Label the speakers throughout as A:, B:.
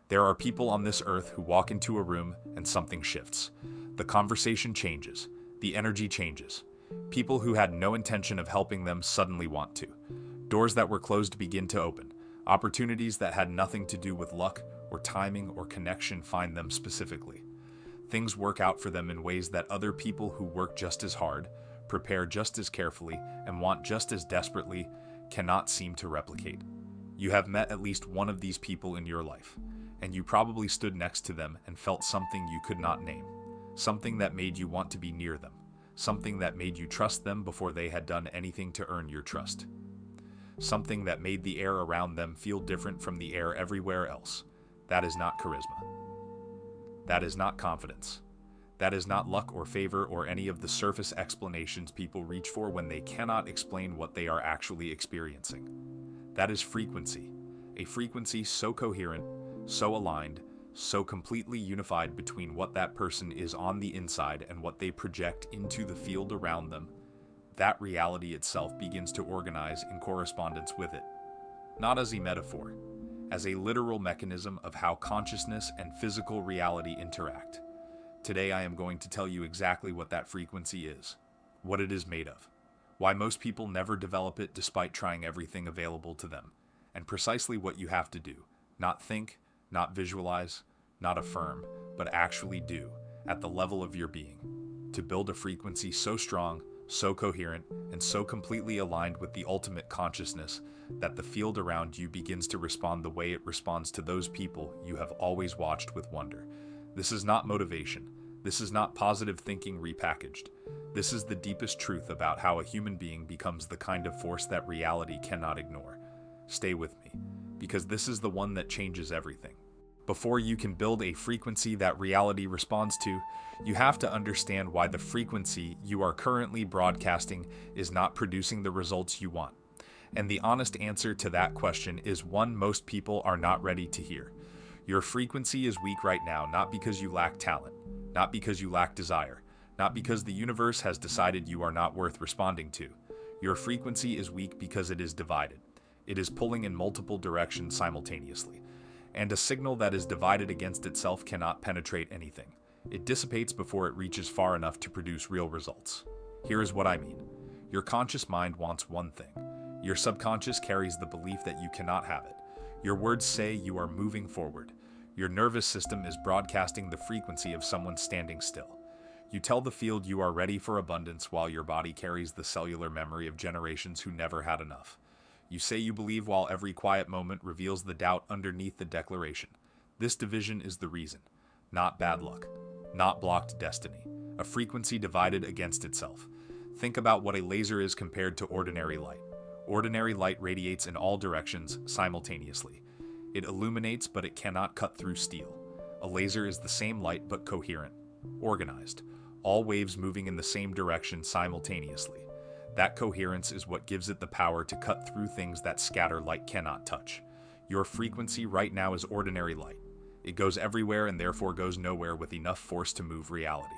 A: There are people on this earth who walk into a room and something shifts. The conversation changes. The energy changes. People who had no intention of helping them suddenly want to. Doors that were closed begin to open. Opportunities that had nothing to do with luck or timing or connection find them specifically. Things work out for them in ways that other people who work just as hard, prepare just as carefully, and want just as desperately cannot seem to replicate. You have met at least one of these people in your life, and you probably stood next to them and felt something you could not name, something that made you want to be near them, something that made you trust them before they had done anything to earn your trust, something that made the air around them feel different from the air everywhere else. That is not charisma. That is not confidence. That is not luck or favor or any of the surface explanations people reach for when they cannot explain what they are actually experiencing. That is frequency, a frequency so coherent, so aligned, so completely unified between what that person is on the inside and what they project into the field around them. That reality itself begins to organize in correspondence with it, not as a metaphor, as a literal mechanism of how consciousness and physical reality interact. Today I am going to tell you exactly what that frequency is, what it is made of, why most people never develop it despite trying everything available to them, and precisely what you have to do, not think, not visualize, not affirm, but actually do, at the level of your being, to build a frequency so strong, so coherent, and so completely aligned with the ultimate consciousness that the field around you begins to respond the way it responds to those people you have always watched with wonder. This is not motivation. This is not positive thinking repackaged. This is the deepest truth about how a human being becomes the kind of force that reality cannot ignore. Stay with me, because this is the one that changes everything. Before you can build a frequency that reality responds to, you have to understand why the frequency you are currently broadcasting is not producing the results you want. And the honest answer to that question is one most people are not ready to hear. Your frequency is weak right now, not because you lack talent, not because you lack desire, not because the universe has decided you are not worth responding to. Your frequency is weak because it is divided. It is pulling in multiple directions simultaneously. And a signal that is divided against itself cannot penetrate anything. It dissipates before it reaches far enough to produce real results. Here is what I mean. Your conscious mind wants one thing. Your subconscious carries the belief that you cannot have it. Your words say you are moving forward. Your nervous system is broadcasting the frequency of someone standing still. You tell the field you are ready for abundance while your body carries the cellular memory of generations who never had enough. You say you believe while every quiet moment reveals the doubt underneath the declaration. This division is the reason, not bad luck, not blocked destiny, a frequency divided against itself. Think about what a laser is compared to ordinary light. Ordinary light radiates in all directions simultaneously. It illuminates, but it cannot cut through steel. A laser is the same light but coherent, organized, all waves moving in the same direction simultaneously. That coherence is what gives it the power to cut through things that scatter light cannot touch. Your frequency right now is ordinary light. It goes everywhere and therefore goes nowhere with enough force to move reality.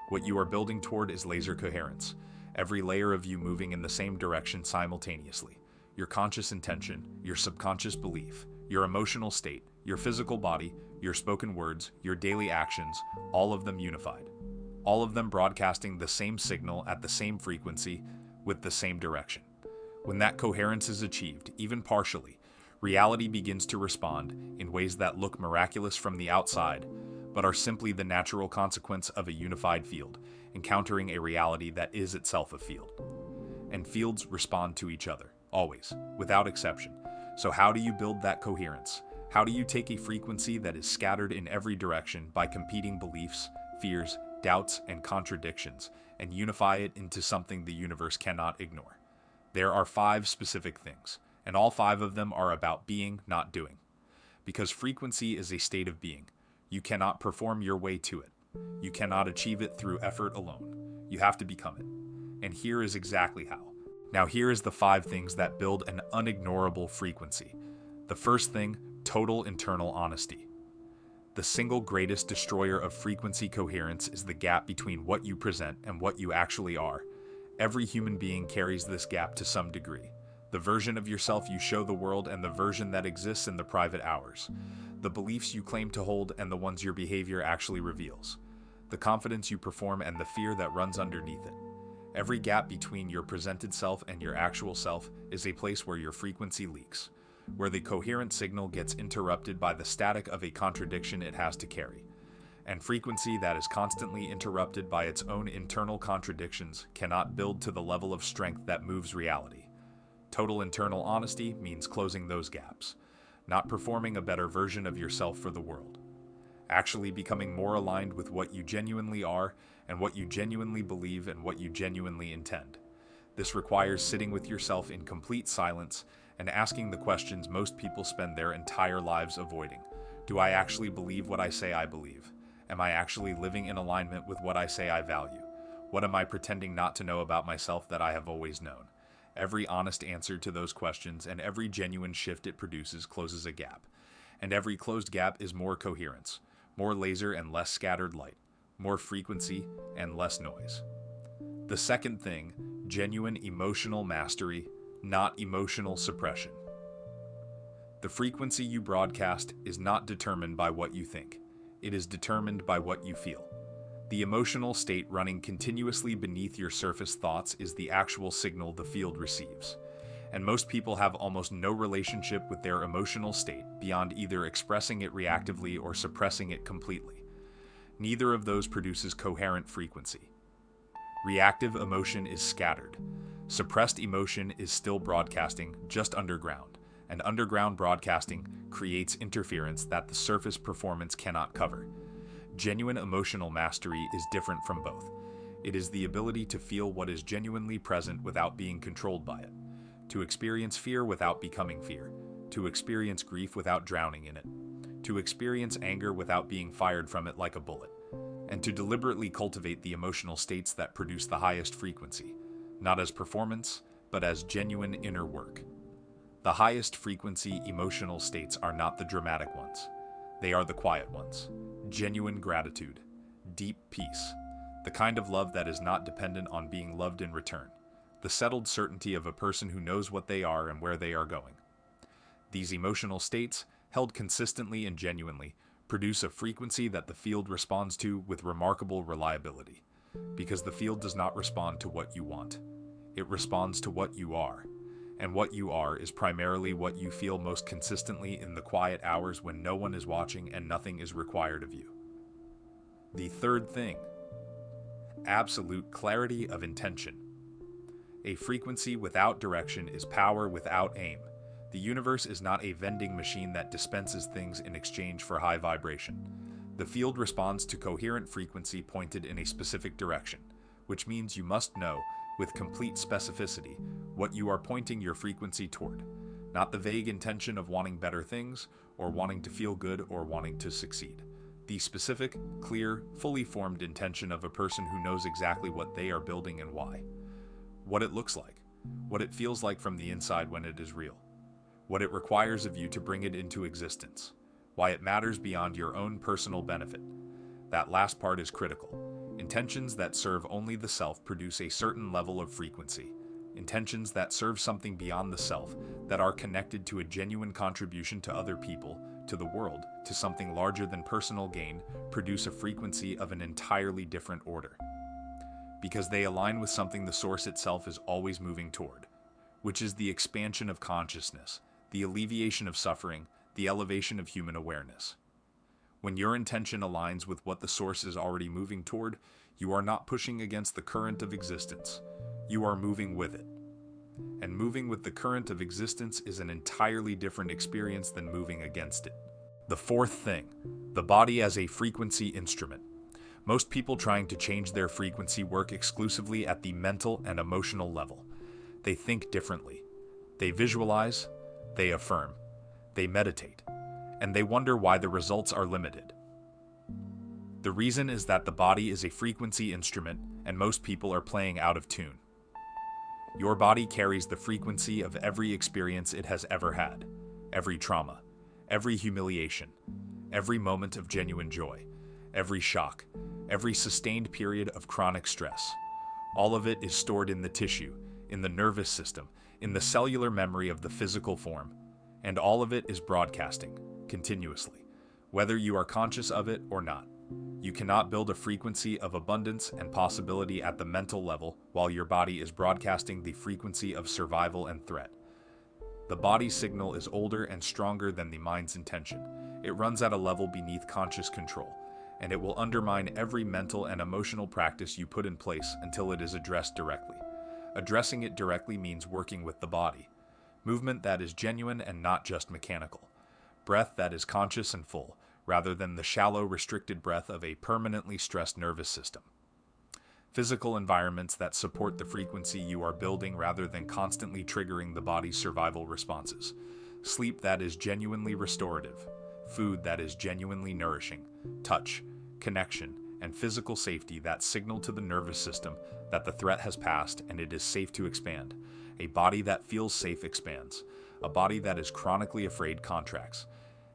A: What you are building toward is laser coherence, every layer of you moving in the same direction simultaneously. Your conscious intention, your subconscious belief, your emotional state, your physical body, your spoken words, your daily actions, all of them unified. All of them broadcasting the same signal at the same frequency, with the same direction. When that coherence is achieved, even partially, reality begins to respond in ways that look miraculous from the outside, but are simply the natural consequence of a unified field, encountering a reality that is itself a field. And fields respond to each other, always, without exception. So how do you build that coherence? How do you take a frequency that is scattered in every direction by competing beliefs, fears, doubts, and contradictions, and unify it into something the universe cannot ignore? There are 5 specific things, and all 5 of them are about being, not doing. Because frequency is a state of being. You cannot perform your way to it. You cannot achieve it through effort alone. You have to become it. And here is exactly how. Now here is the 5 things that build an unignorable frequency. The first thing, total internal honesty. The single greatest destroyer of frequency coherence is the gap between what you present and what you actually are. Every human being carries this gap to some degree. The version of yourself you show the world and the version that exists in the private hours. The beliefs you claim to hold and the ones your behavior actually reveals. The confidence you perform and the fear that runs underneath it. Every gap between your presented self and your actual self is a place where your frequency leaks, where the coherent signal gets interrupted by the static of a contradiction it has to carry. And frequency that is constantly interrupted by its own internal contradictions cannot build to the level of strength that moves reality. Total internal honesty means closing those gaps, not performing a better version of yourself for the world. Actually becoming more aligned with what you genuinely are and what you genuinely believe and what you genuinely intend. This requires sitting with yourself in complete silence and asking the questions most people spend their entire lives avoiding. Do I actually believe what I say I believe? Am I actually living in alignment with what I say I value? What am I pretending not to know about myself that I have always known? Every honest answer to those questions and every genuine shift it produces closes a gap. And every closed gap is more coherence, more laser and less scattered light, more frequency and less noise. The second thing, genuine emotional mastery, not emotional suppression. The frequency you broadcast is not determined by what you think. It is determined by what you feel. The emotional state running continuously beneath your surface thoughts is the actual signal the field receives. And most people have almost no relationship with their emotional state beyond either expressing it reactively or suppressing it completely. Neither of those produces coherent frequency. Reactive emotion is scattered. Suppressed emotion is still broadcasting, just underground, and underground broadcasting creates interference that the surface performance cannot cover. Genuine emotional mastery is different from both. It is the ability to feel what is genuinely present without being controlled by it, to experience fear without becoming fear, to experience grief without drowning in it, to experience anger without being fired from it like a bullet, and to deliberately cultivate the emotional states that produce the highest frequency, not as performance, but as genuine inner work. The highest frequency emotional states are not the dramatic ones. They are the quiet ones. Genuine gratitude, deep peace, the kind of love that is not dependent on being loved in return, the settled certainty of a person who knows what they are and where they are going. These emotional states, held consistently and genuinely, produce a frequency that the field responds to with remarkable reliability, because the field does not respond to what you want. It responds to what you are. And what you are is primarily what you feel most consistently in the quiet hours when no one is watching and nothing is required of you. The third thing, absolute clarity of intention. A frequency without direction is power without aim. The universe is not a vending machine that dispenses things in exchange for high vibration. The field responds to coherent frequency pointed in a specific direction, which means you must know, with complete specificity, what you are pointing your frequency toward, not the vague intention of wanting better things, or wanting to feel good, or wanting to succeed. The specific, clear, fully formed intention of a person who knows exactly what they are building and why. What it looks like, what it feels like from the inside when it is real, what it requires of you to bring it into existence, why it matters beyond your own personal benefit. That last part is critical. Intentions that serve only the self produce a certain level of frequency. Intentions that serve something beyond the self, that are connected to a genuine contribution to other people, to the world, to something larger than personal gain, produce a frequency of an entirely different order. Because they align with something the source itself is always moving toward, which is the expansion of consciousness, the alleviation of suffering, the elevation of human awareness. When your intention aligns with what the source is already moving toward, you are not pushing against the current of existence. You are moving with it. And moving with the current of existence is an entirely different experience than moving against it. The fourth thing, the body as a frequency instrument. Most people trying to change their frequency work exclusively at the mental and emotional level. They think differently. They visualize, they affirm, they meditate, and they wonder why the results are limited. The reason is that the body is a frequency instrument, and most people are playing out of tune. Your body carries the frequency of every experience it has ever had, every trauma, every humiliation, every moment of genuine joy, every shock, every sustained period of chronic stress. All of it is stored in the tissue, in the nervous system, in the cellular memory of the physical form, and all of it is broadcasting, continuously, whether you are conscious of it or not. You cannot build a frequency of abundance and possibility at the mental level while your body is broadcasting the frequency of survival and threat. The body's signal is older and stronger than the mind's intention. It runs at a level beneath conscious control, and it will undermine every mental and emotional practice you put in place until it is addressed directly. Addressing it directly means working with the body. Movement that is genuine and not just mechanical. Breath that is conscious and full, rather than the shallow, restricted breath of a permanently stressed nervous system. Physical environments that support the frequency you are building rather than constantly triggering the body's survival responses. Sleep that is genuinely restorative. Food that is genuinely nourishing. Touch, connection, and physical safety that signal to the nervous system that the threat has passed and it is safe to expand. A body that feels safe expands. A body that is chronically afraid contracts.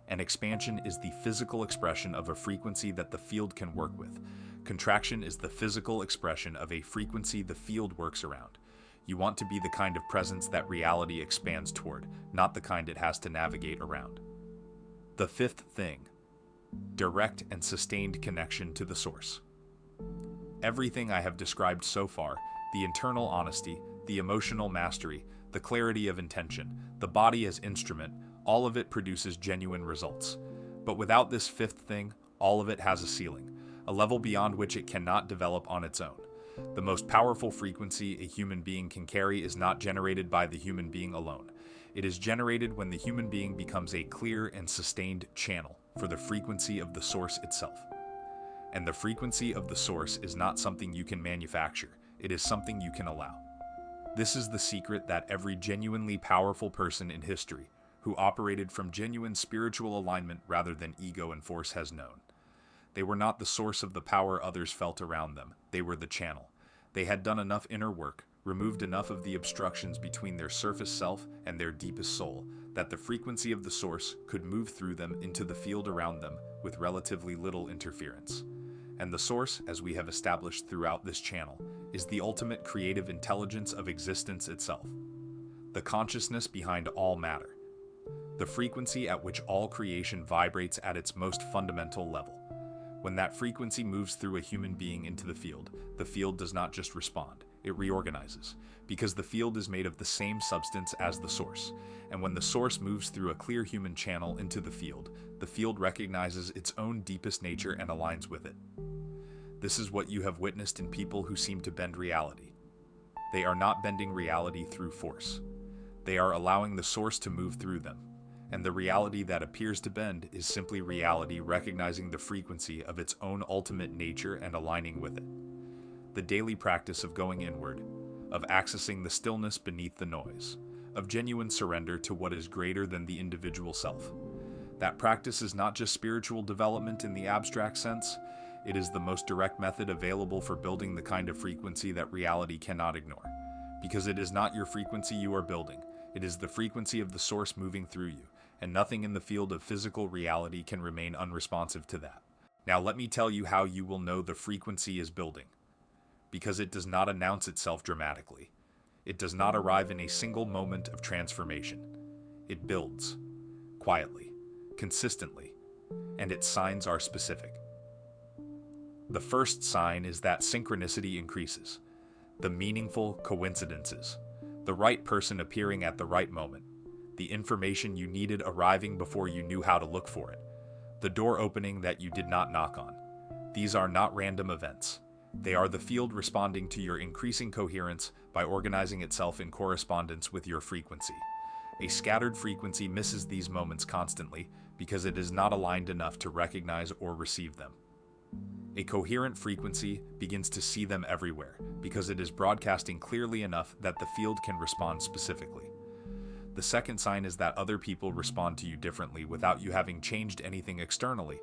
A: And expansion is the physical expression of a frequency that the field can work with. Contraction is the physical expression of a frequency the field works around. You want to be the kind of presence that reality expands toward, not the kind it has to navigate around. The fifth thing, direct and sustained connection to the source. Everything I have described so far, the internal honesty, the emotional mastery, the clarity of intention, the body as instrument, all of it produces genuine results. But without this fifth thing, all of it has a ceiling, a level beyond which it cannot develop on its own. The most powerful frequency a human being can carry is not generated by the human being alone. It is generated when the human being becomes a clear and sustained channel for the frequency of the source itself. And the frequency of the source is not something you can manufacture, it is something you can allow. This is the secret that every genuinely powerful person in history, who operated from genuine spiritual alignment rather than ego and force, has known. They were not the source of the power others felt around them, they were the channel. They had done enough inner work, removed enough of the obstructions between their surface self and their deepest soul, that the frequency of the source could move through them into the field around them with relatively little interference. And the source, as we have established throughout this channel, is the ultimate creative intelligence of existence itself. The consciousness behind all matter. The frequency at which all creation vibrates at its most fundamental level. When that frequency moves through a human being into the field does not just respond, it reorganizes, because the field is made of the same substance as the source, and when the source moves through a clear human channel into the field recognizes its own deepest nature and aligns with it. This is what you have witnessed in people who seem to bend reality. They are not bending reality through force. They are allowing the source to move through them. And the reality that appears to bend is simply reality recognizing the frequency of its own ultimate nature and aligning with it. The daily practice of going inward, of accessing the stillness beneath the noise, of genuine surrender to what is greater than the individual self. That practice is not just spiritual development in the abstract sense, it is the most direct method available for building the kind of frequency that reality cannot ignore. Because it is not your frequency you are building, it is the frequency of the source moving through you, and nothing in the field of physical reality can remain unresponsive to that. Now let me tell you how you will know the frequency is building. Because it does not announce itself dramatically. It does not arrive in a single moment of transformation. It builds, quietly, consistently, and its signs are specific. The first sign is that synchronicity increases. The meaningful coincidences. The right person appearing at the right moment. The information you needed arriving before you knew how to look for it. The door opening that you did not knock on. These are not random events. They are the field responding to your increasing coherence by organizing itself in correspondence with your frequency. A scattered frequency misses these moments constantly because it is not aligned enough to recognize or receive them. A coherent frequency begins to see them everywhere because it is broadcasting clearly enough that the field can respond specifically. The second sign is that other people respond to you differently without you having changed anything externally.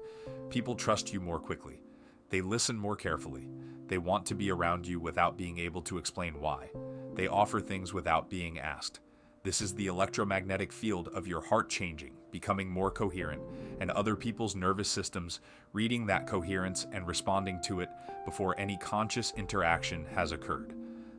A: People trust you more quickly. They listen more carefully. They want to be around you without being able to explain why. They offer things without being asked. This is the electromagnetic field of your heart changing, becoming more coherent, and other people's nervous systems reading that coherence and responding to it before any conscious interaction has occurred.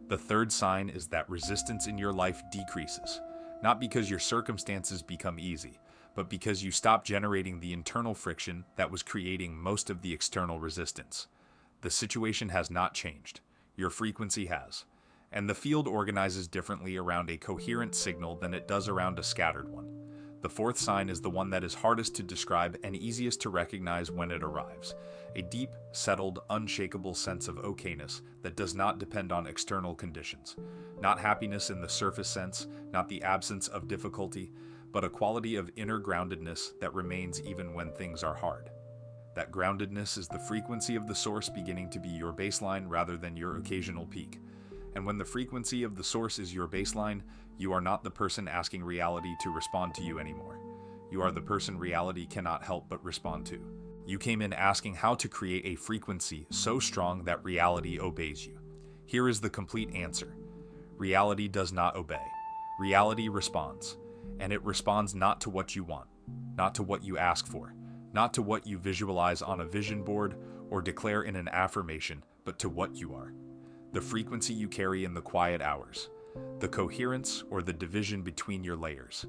A: The third sign is that resistance in your life decreases, not because your circumstances become easy, but because you stop generating the internal friction that was creating most of the external resistance. The situation has not changed. Your frequency has. And the field organizes differently around a coherent signal than it does around a scattered one. The fourth sign is the one that is hardest to describe and easiest to recognize when it arrives. A deep, settled, unshakable sense of okayness that does not depend on external conditions. Not happiness in the surface sense, not the absence of difficulty, but a quality of inner groundedness that remains even when things are hard. That groundedness is the frequency of the source beginning to be your baseline rather than your occasional peak. And when the frequency of the source is your baseline, you are not the person asking reality to respond to you anymore. You are the person reality cannot help but respond to. You came in asking how to create a frequency so strong that reality obeys you. Here is the complete answer. Reality does not obey. Reality responds. And it responds not to what you want, not to what you ask for, not to what you visualize on a vision board or declare in an affirmation, but to what you are. The frequency you carry in the quiet hours, the coherence or the division between your layers,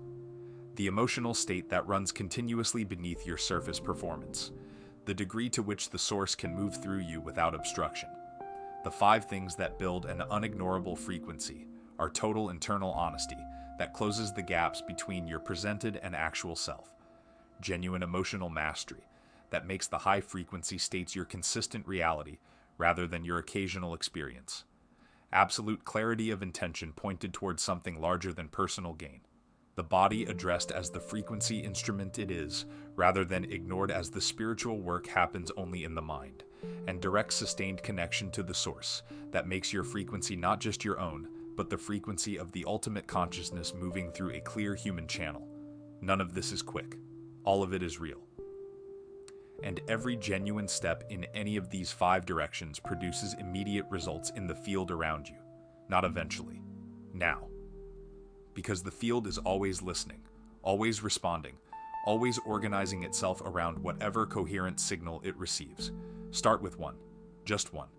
A: the emotional state that runs continuously beneath your surface performance, the degree to which the source can move through you without obstruction. The 5 things that build an unignorable frequency are total internal honesty that closes the gaps between your presented and actual self, genuine emotional mastery that makes the high frequency states your consistent reality rather than your occasional experience. Absolute clarity of intention pointed towards something larger than personal gain. The body addressed as the frequency instrument it is, rather than ignored as the spiritual work happens only in the mind. And direct sustained connection to the source that makes your frequency not just your own, but the frequency of the ultimate consciousness moving through a clear human channel. None of this is quick. All of it is real. And every genuine step in any of these 5 directions produces immediate results in the field around you, not eventually, now. Because the field is always listening, always responding, always organizing itself around whatever coherent signal it receives. Start with one, just one.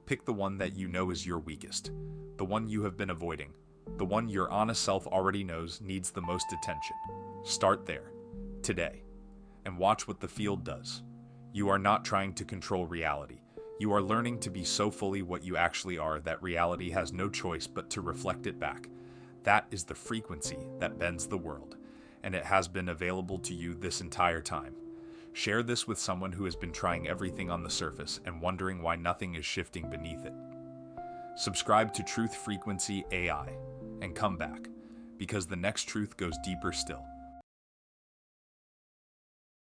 A: Pick the one that you know is your weakest, the one you have been avoiding, the one your honest self already knows needs the most attention. Start there, today. And watch what the field does. You are not trying to control reality. You are learning to be so fully what you actually are that reality has no choice but to reflect it back. That is the frequency that bends the world, and it has been available to you this entire time. Share this with someone who has been trying everything on the surface and wondering why nothing is shifting beneath it. Subscribe to Truth Frequency AI and come back, because the next truth goes deeper still.